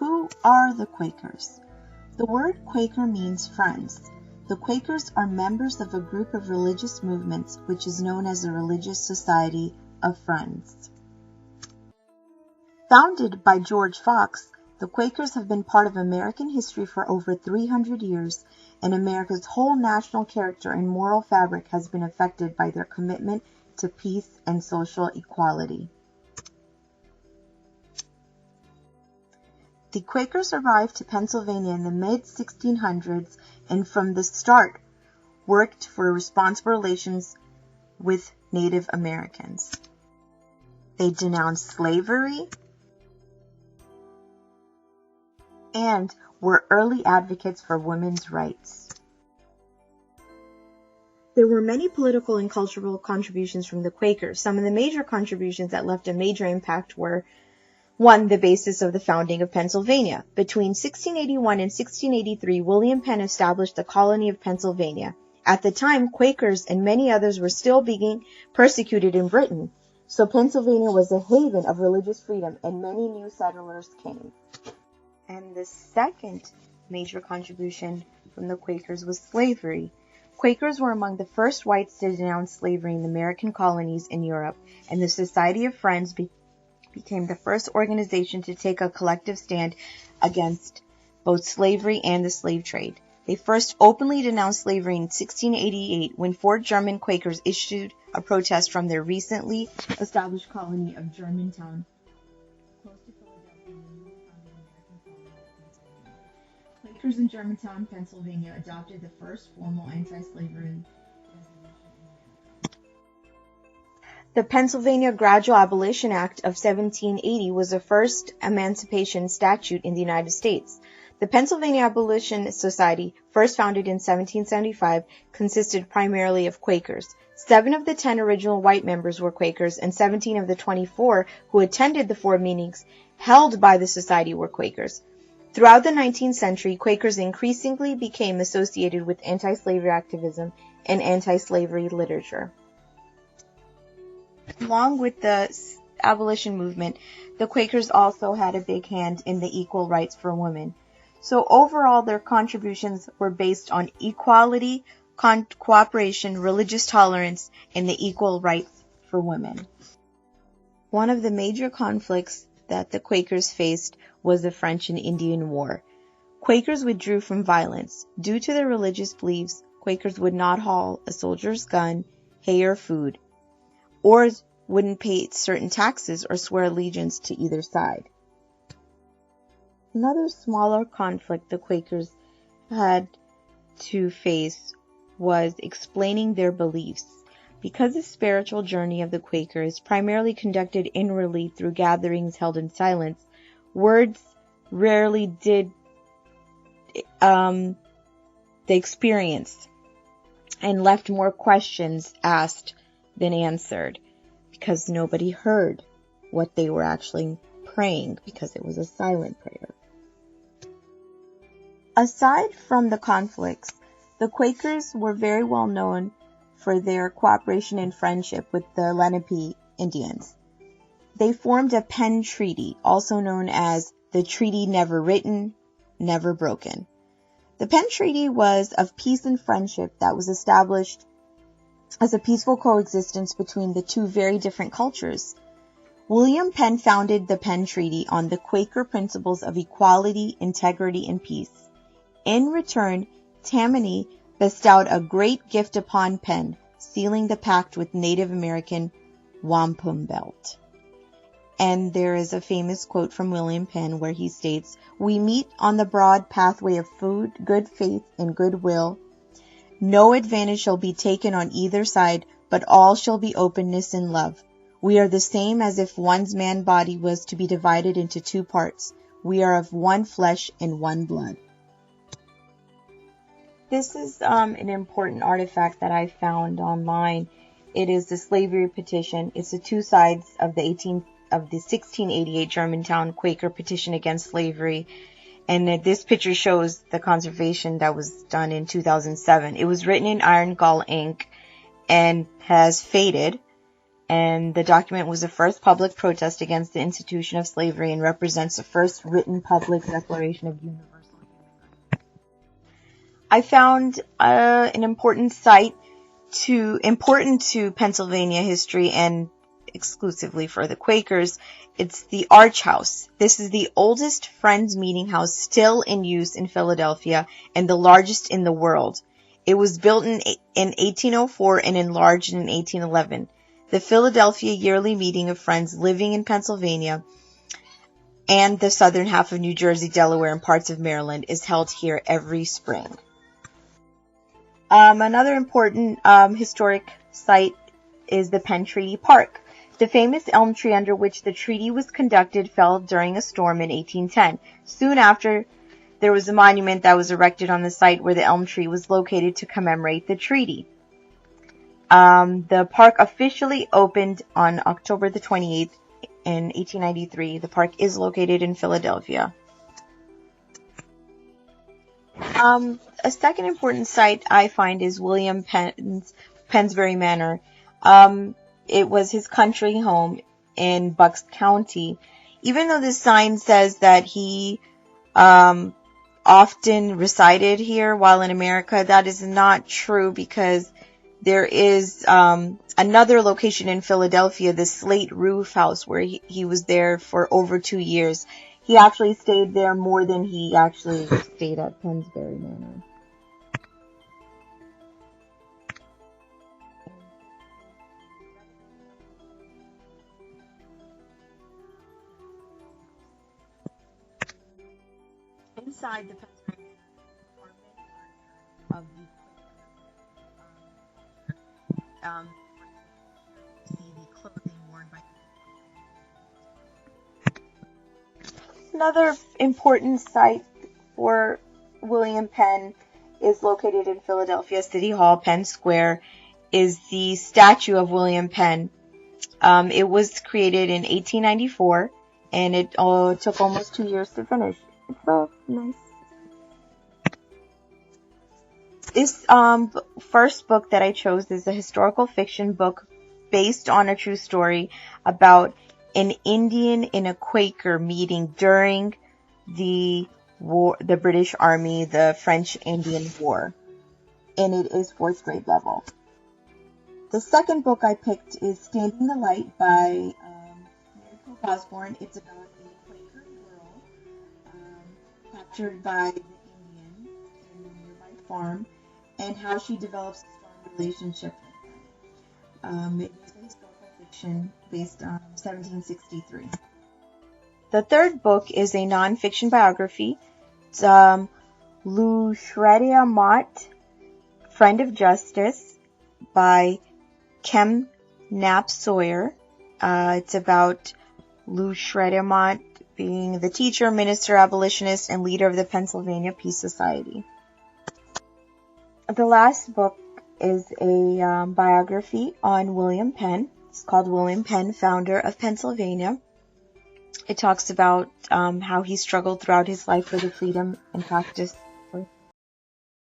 who are the Quakers? The word Quaker means friends. The Quakers are members of a group of religious movements which is known as the Religious Society of Friends. Founded by George Fox, the Quakers have been part of American history for over 300 years, and America's whole national character and moral fabric has been affected by their commitment to peace and social equality. The Quakers arrived to Pennsylvania in the mid-1600s and from the start worked for responsible relations with Native Americans. They denounced slavery and were early advocates for women's rights. There were many political and cultural contributions from the Quakers. Some of the major contributions that left a major impact were: 1. The basis of the founding of Pennsylvania. Between 1681 and 1683, William Penn established the colony of Pennsylvania. At the time, Quakers and many others were still being persecuted in Britain, so Pennsylvania was a haven of religious freedom, and many new settlers came. And the second major contribution from the Quakers was slavery. Quakers were among the first whites to denounce slavery in the American colonies in Europe, and the Society of Friends became the first organization to take a collective stand against both slavery and the slave trade. They first openly denounced slavery in 1688 when 4 German Quakers issued a protest from their recently established colony of Germantown, close to Philadelphia, the newly founded American colony of Pennsylvania. Quakers in Germantown, Pennsylvania, adopted the first formal anti-slavery resolution. The Pennsylvania Gradual Abolition Act of 1780 was the first emancipation statute in the United States. The Pennsylvania Abolition Society, first founded in 1775, consisted primarily of Quakers. 7 of the 10 original white members were Quakers, and 17 of the 24 who attended the 4 meetings held by the society were Quakers. Throughout the 19th century, Quakers increasingly became associated with anti-slavery activism and anti-slavery literature. Along with the abolition movement, the Quakers also had a big hand in the equal rights for women. So overall, their contributions were based on equality, cooperation, religious tolerance, and the equal rights for women. One of the major conflicts that the Quakers faced was the French and Indian War. Quakers withdrew from violence. Due to their religious beliefs, Quakers would not haul a soldier's gun, hay, or food, or wouldn't pay certain taxes or swear allegiance to either side. Another smaller conflict the Quakers had to face was explaining their beliefs. Because the spiritual journey of the Quakers primarily conducted inwardly through gatherings held in silence, words rarely did the experience and left more questions asked than answered, because nobody heard what they were actually praying, because it was a silent prayer. Aside from the conflicts, the Quakers were very well known for their cooperation and friendship with the Lenape Indians. They formed a Penn Treaty, also known as the Treaty Never Written, Never Broken. The Penn Treaty was of peace and friendship that was established as a peaceful coexistence between the two very different cultures. William Penn founded the Penn Treaty on the Quaker principles of equality, integrity, and peace. In return, Tammany bestowed a great gift upon Penn, sealing the pact with Native American wampum belt. And there is a famous quote from William Penn where he states, "We meet on the broad pathway of food, good faith, and goodwill. No advantage shall be taken on either side, but all shall be openness and love. We are the same as if one's man body was to be divided into 2 parts. We are of one flesh and one blood." This is an important artifact that I found online. It is the slavery petition. It's the 2 sides of the 1688 Germantown Quaker petition against slavery. And this picture shows the conservation that was done in 2007. It was written in iron gall ink and has faded. and the document was the first public protest against the institution of slavery and represents the first written public declaration of universal human rights. I found an important to Pennsylvania history and exclusively for the Quakers. It's the Arch House. This is the oldest Friends meeting house still in use in Philadelphia and the largest in the world. It was built in 1804 and enlarged in 1811. The Philadelphia yearly meeting of Friends living in Pennsylvania and the southern half of New Jersey, Delaware, and parts of Maryland is held here every spring. Another important historic site is the Penn Treaty Park. The famous elm tree under which the treaty was conducted fell during a storm in 1810. Soon after, there was a monument that was erected on the site where the elm tree was located to commemorate the treaty. The park officially opened on October the 28th in 1893. The park is located in Philadelphia. A second important site I find is William Penn's Pennsbury Manor. It was his country home in Bucks County. Even though the sign says that he often resided here while in America, that is not true because there is another location in Philadelphia, the Slate Roof House, where he was there for over 2 years. He actually stayed there more than he actually stayed at Pennsbury Manor. Inside the Pennsbury Manor are many of the see the clothing worn by. Another important site for William Penn is located in Philadelphia City Hall. Penn Square is the statue of William Penn. It was created in 1894, and it took almost 2 years to finish. It's so nice. This first book that I chose is a historical fiction book based on a true story about an Indian and a Quaker meeting during the war, the British Army, the French-Indian War, and it is 4th grade level. The second book I picked is Standing the Light by Mary Pope Osborne. It's about a Quaker girl captured by the Indians in a nearby farm and how she develops a strong relationship with them. It is a historical fiction based on 1763. The third book is a non-fiction biography. It's Lucretia Mott, Friend of Justice by Kem Knapp Sawyer. It's about Lucretia Mott being the teacher, minister, abolitionist, and leader of the Pennsylvania Peace Society. The last book is a biography on William Penn. It's called William Penn, Founder of Pennsylvania. It talks about how he struggled throughout his life for the freedom and practice